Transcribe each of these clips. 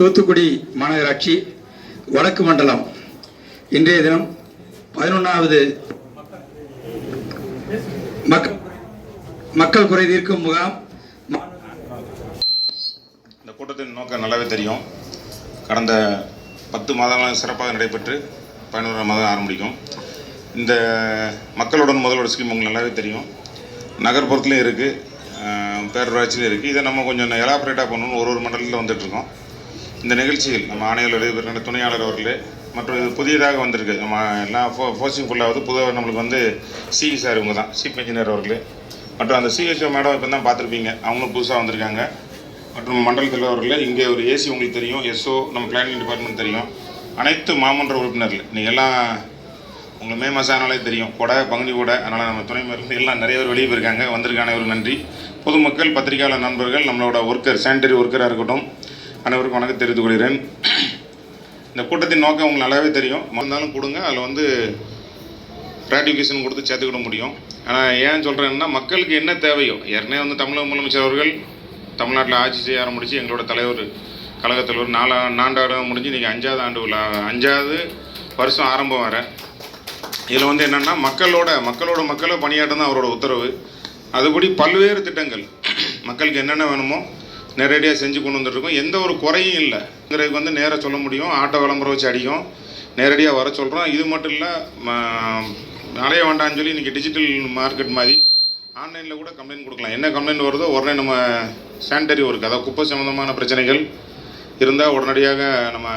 தூத்துக்குடி மாநகராட்சி வடக்கு மண்டலம் இன்றைய தினம் 11வது மக்கள் குறை தீர்க்கும் முகாம். இந்த கூட்டத்தின் நோக்கம் நல்லாவே தெரியும். கடந்த 10 மாதங்களாக சிறப்பாக நடைபெற்று 11 மாதம் ஆரம்பிக்கும். இந்த மக்களுடன் முதல்வர் ஸ்கீம் உங்களுக்கு நல்லாவே தெரியும். நகர்ப்புறத்துலேயும் இருக்குது, பேரூராட்சியிலும் இருக்குது. இதை நம்ம கொஞ்சம் எலாபரேட்டாக பண்ணணும்னு ஒரு மண்டலத்தில் வந்துட்டுருக்கோம். இந்த நிகழ்ச்சியில் நம்ம ஆணையாளர் இருக்கின்ற துணையாளர் அவர்களே மற்றும் இது புதியதாக வந்திருக்கு, நம்ம எல்லாம் போஸ்டிங் ஃபுல்லாவது புதுவாக நம்மளுக்கு வந்து சிஇ சார் இவங்க தான், சீஃப் இன்ஜினியர் அவர்களே, மற்றும் அந்த சிஹெச்ஓ மேடம் இப்போ தான் பார்த்துருப்பீங்க, அவங்களும் புதுசாக வந்திருக்காங்க. மற்றும் மண்டல தலைவர் அவர்களே, இங்கே ஒரு ஏசி உங்களுக்கு தெரியும், எஸ்ஓ நம்ம பிளானிங் டிபார்ட்மெண்ட் தெரியும், அனைத்து மாமன்ற உறுப்பினர்கள் நீங்கள் எல்லாம் உங்களுக்கு மே மாதம் ஆனாலே தெரியும், கொடை பங்குனி கொடை, அதனால் நம்ம துணை மேலிருந்து எல்லாம் நிறைய பேர் வெளியே போயிருக்காங்க, வந்திருக்க அனைவரும் நன்றி. பொதுமக்கள், பத்திரிகையாளர் நண்பர்கள், நம்மளோட ஒர்க்கர், சானிடரி ஒர்க்கராக இருக்கட்டும், அனைவருக்கும் வணக்கம் தெரிவித்துக் கொள்கிறேன். இந்த கூட்டத்தின் நோக்கம் உங்களுக்கு நல்லாவே தெரியும். இருந்தாலும் கொடுங்க, அதில் வந்து ராட்டிஃபிகேஷன் கொடுத்து சேர்த்துக்கிட முடியும். ஆனால் ஏன் சொல்கிறேன்னா, மக்களுக்கு என்ன தேவையோ, ஏற்கனவே வந்து தமிழக முதலமைச்சர் அவர்கள் தமிழ்நாட்டில் ஆட்சி செய்ய ஆரம்பித்து எங்களோட தலைவர் கழகத் தலைவர் 4 ஆண்டு முடிஞ்சு இன்றைக்கி 5வது ஆண்டு விழா, 5வது வருஷம் ஆரம்பம் வர. இதில் வந்து என்னென்னா மக்களை பணியாட்டம் தான் அவரோட உத்தரவு. அதுபடி பல்வேறு திட்டங்கள் மக்களுக்கு என்னென்ன வேணுமோ நேரடியாக செஞ்சு கொண்டு வந்துட்டுருக்கோம். எந்த ஒரு குறையும் இல்லைங்கிறதுக்கு வந்து நேராக சொல்ல முடியும். ஆட்டோ விளம்பரம் வச்சு அடிக்கும், நேரடியாக வர சொல்கிறோம். இது மட்டும் இல்லை, அலைய வேண்டாம்னு சொல்லி இன்றைக்கி டிஜிட்டல் மார்க்கெட் மாதிரி ஆன்லைனில் கூட கம்ப்ளைண்ட் கொடுக்கலாம். என்ன கம்ப்ளைண்ட் வருதோ உடனே நம்ம சானிடரி ஒர்க், அதாவது குப்பை சம்மந்தமான பிரச்சனைகள் இருந்தால் உடனடியாக நம்ம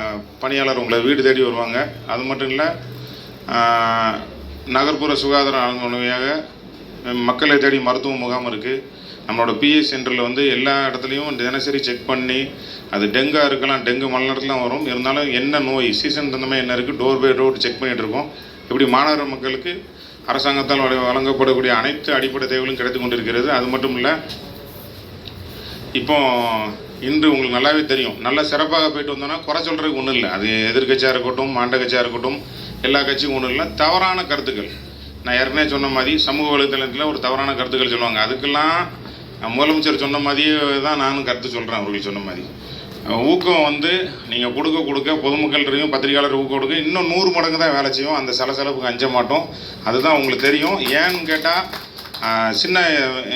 பணியாளர் உங்களை வீடு தேடி வருவாங்க. அது மட்டும் இல்லை, நகர்ப்புற சுகாதார அலுவலக மக்களை தேடி மருத்துவ முகாம் இருக்குது. நம்மளோட பிஎஸ் சென்டரில் வந்து எல்லா இடத்துலையும் தினசரி செக் பண்ணி, அது டெங்காக இருக்கலாம், டெங்கு மலர்லாம் வரும், இருந்தாலும் என்ன நோய் சீசன் தந்தமே என்ன இருக்குது, டோர் பை டோர் செக் பண்ணிகிட்டு இருக்கோம். இப்படி மாநகர மக்களுக்கு அரசாங்கத்தால் வழங்கப்படக்கூடிய அனைத்து அடிப்படை தேவைகளும் கிடைத்து கொண்டிருக்கிறது. அது மட்டும் இல்லை, இப்போ இன்று உங்களுக்கு நல்லாவே தெரியும், நல்லா சிறப்பாக போயிட்டு வந்தோன்னா குறை சொல்கிறதுக்கு ஒன்றும் இல்லை. அது எதிர்கட்சியாக இருக்கட்டும், மாண்ட கட்சியாக இருக்கட்டும், எல்லா கட்சியும் ஒன்றும் இல்லை. தவறான கருத்துக்கள், நான் ஏற்கனவே சொன்ன மாதிரி சமூக வலைத்தளத்தில் ஒரு தவறான கருத்துக்கள் சொல்லுவாங்க. அதுக்கெல்லாம் முதலமைச்சர் சொன்ன மாதிரியே தான் நானும் கருத்து சொல்கிறேன். அவர்கள் சொன்ன மாதிரி ஊக்கம் வந்து நீங்கள் கொடுக்க பொதுமக்கள் இருக்கும், பத்திரிகையாளர் ஊக்கம் கொடுக்க இன்னும் 100 மடங்கு தான் வேலை செய்யும். அந்த செலவுக்கு அஞ்ச மாட்டோம். அதுதான் உங்களுக்கு தெரியும். ஏன்னு கேட்டால், சின்ன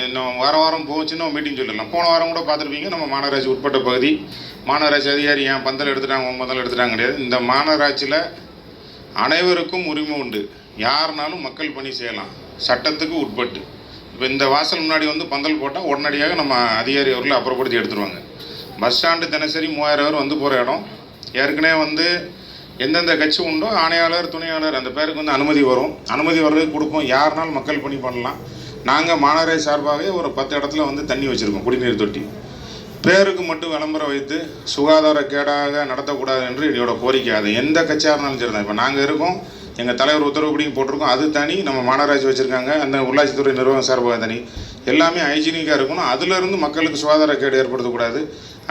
இன்னும் வாரம் போச்சுன்னா மீட்டிங் சொல்லிடலாம். போன வாரம் கூட பார்த்துருப்பீங்க, நம்ம மாநகராட்சி உட்பட்ட பகுதி மாநகராட்சி அதிகாரி ஏன் பந்தல் எடுத்துட்டாங்க, முதல்ல எடுத்துட்டாங்க கிடையாது. இந்த மாநகராட்சியில் அனைவருக்கும் உரிமை உண்டு. யாருனாலும் மக்கள் பணி செய்யலாம், சட்டத்துக்கு உட்பட்டு. இப்போ இந்த வாசல் முன்னாடி வந்து பந்தல் போட்டால் உடனடியாக நம்ம அதிகாரி அவர்களை அப்புறப்படுத்தி எடுத்துருவாங்க. பஸ் ஸ்டாண்டு தினசரி 3000 பேர் வந்து போகிற இடம். ஏற்கனவே வந்து எந்தெந்த கட்சி உண்டோ ஆணையாளர், துணையாளர் அந்த பேருக்கு வந்து அனுமதி வரும். அனுமதி வர்றதுக்கு கொடுப்போம். யாருனாலும் மக்கள் பணி பண்ணலாம். நாங்கள் மாநகராட்சி சார்பாகவே ஒரு 10 இடத்துல வந்து தண்ணி வச்சுருக்கோம், குடிநீர் தொட்டி. பேருக்கு மட்டும் விளம்பரம் வைத்து சுகாதார கேடாக நடத்தக்கூடாது என்று என்னோட கோரிக்கை. அது எந்த கட்சியாக இருந்தாலும் சரி தான். இப்போ நாங்கள் இருக்கோம், எங்கள் தலைவர் உத்தரவுப்படியும் போட்டிருக்கோம், அது தனி. நம்ம மாநகராட்சி வச்சுருக்காங்க, அந்த உள்ளாட்சித்துறை நிர்வாகம் சார்பாக தனி. எல்லாமே ஹைஜீனிக்காக இருக்கணும். அதிலிருந்து மக்களுக்கு சுகாதார கேடு ஏற்படுத்தக்கூடாது.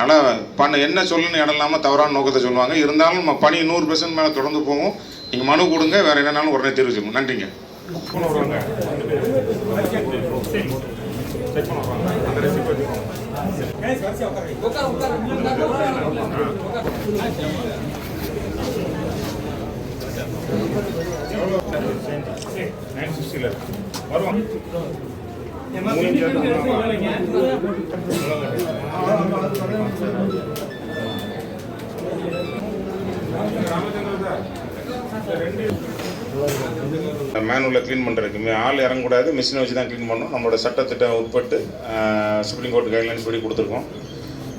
அதனால் என்ன சொல்லணும்னு இடம் இல்லாமல் தவறான நோக்கத்தை சொல்லுவாங்க. இருந்தாலும் நம்ம பணி 100% மேலே தொடர்ந்து போகும். நீங்கள் மனு கொடுங்க, வேறு என்னன்னாலும் உடனே தீர்வு செய்யணும். நன்றிங்க. மேனுவலில் க்ளீன் பண்ணுறதுக்கு ஆள் இறங்கக்கூடாது, மிஷினை வச்சு தான் க்ளீன் பண்ணணும். நம்மளோட சட்டத்திட்டம் உட்பட்டு சுப்ரீம் கோர்ட் கைட்லைன்ஸ் படி கொடுத்துருக்கோம்.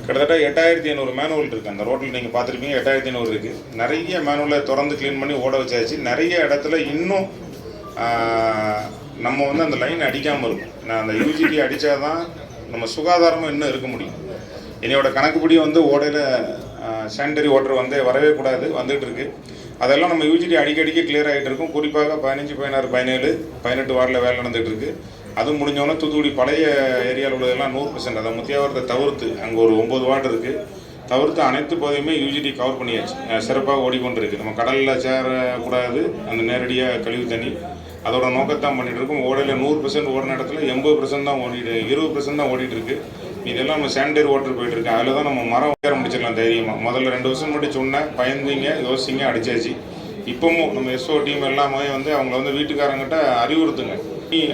கிட்டத்தட்ட 8500 மேனுவல் இருக்குது. அந்த ரோட்டில் நீங்கள் பார்த்துருப்பீங்க, 8500 இருக்குது. நிறைய மேனுவலை திறந்து க்ளீன் பண்ணி ஓட வச்சாச்சு. நிறைய இடத்துல இன்னும் நம்ம வந்து அந்த லைன் அடிக்காமல் இருக்கும். நான் அந்த யூஜிடி அடித்தா தான் நம்ம சுகாதாரமாக இன்னும் இருக்க முடியும். என்னோட கணக்குப்படி வந்து ஓடையில் சானிடரி வாட்டர் வந்து வரவே கூடாது, வந்துகிட்டு இருக்குது. அதெல்லாம் நம்ம யூஜிடி அடிக்கடிக்கு கிளியர் ஆகிட்டு இருக்கும். குறிப்பாக 15, 16, 17, 18 வார்டில் வேலை நடந்துகிட்டு இருக்குது. அதுவும் முடிஞ்சோன்னா தூத்துக்குடி பழைய ஏரியாவில் உள்ளதெல்லாம் 100%, அதை முத்தியாவரத்தை தவிர்த்து அங்கே ஒரு 9 வார்டு இருக்குது, தவிர்த்து அனைத்து பகுதியுமே யூஜிடி கவர் பண்ணியாச்சு. சிறப்பாக ஓடிக்கொண்டு இருக்குது. நம்ம கடலில் சேரக்கூடாது, அந்த நேரடியாக கழிவு தண்ணி, அதோட நோக்கத்தான் பண்ணிகிட்டு இருக்கோம். ஓடையில் 100% ஓடின இடத்துல 80% தான் 20% தான் ஓடிட்டு இருக்குது. இதெல்லாம் நம்ம சானிடரி வாட்டர் போயிட்டுருக்கு. அதில் தான் நம்ம மரம் உயர முடிச்சிடலாம் தைரியமாக. முதல்ல 2 வருஷம் முன்னாடி சொன்னேன், பயந்தீங்க, யோசிச்சிங்க, அடிச்சாச்சு. இப்போவும் நம்ம எஸ்ஓ டீம் எல்லாமே வந்து அவங்கள வந்து வீட்டுக்காரங்கிட்ட அறிவுறுத்துங்க.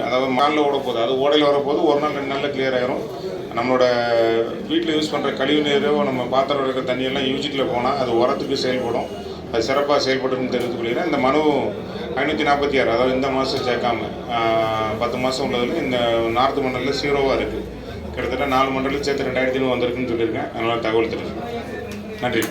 அதாவது மாலில் ஓட போகுது, அது ஓடையில் வரப்போது, ஒரு நாள் 2 நாளில் கிளியர் ஆகிரும். நம்மளோட வீட்டில் யூஸ் பண்ணுற கழிவு நீரோ நம்ம பாத்திரம் இருக்கிற தண்ணியெல்லாம் யூஜிட்டில் போனால் அது உரத்துக்கு செயல்படும். அது சிறப்பாக செயல்படுன்னு தெரிவித்துக் கொள்கிறேன். இந்த மனு 546, அதாவது இந்த மாதம் சேர்க்காம 10 மாதம் உள்ளதில் இந்த நார்த்து மண்டலில் 0வாக இருக்குது. கிட்டத்தட்ட 4 மண்டலில் சேர்த்து 2000 வந்திருக்குன்னு சொல்லியிருக்கேன். அதனால் தகவல் தெரிவிக்கிறேன். நன்றி.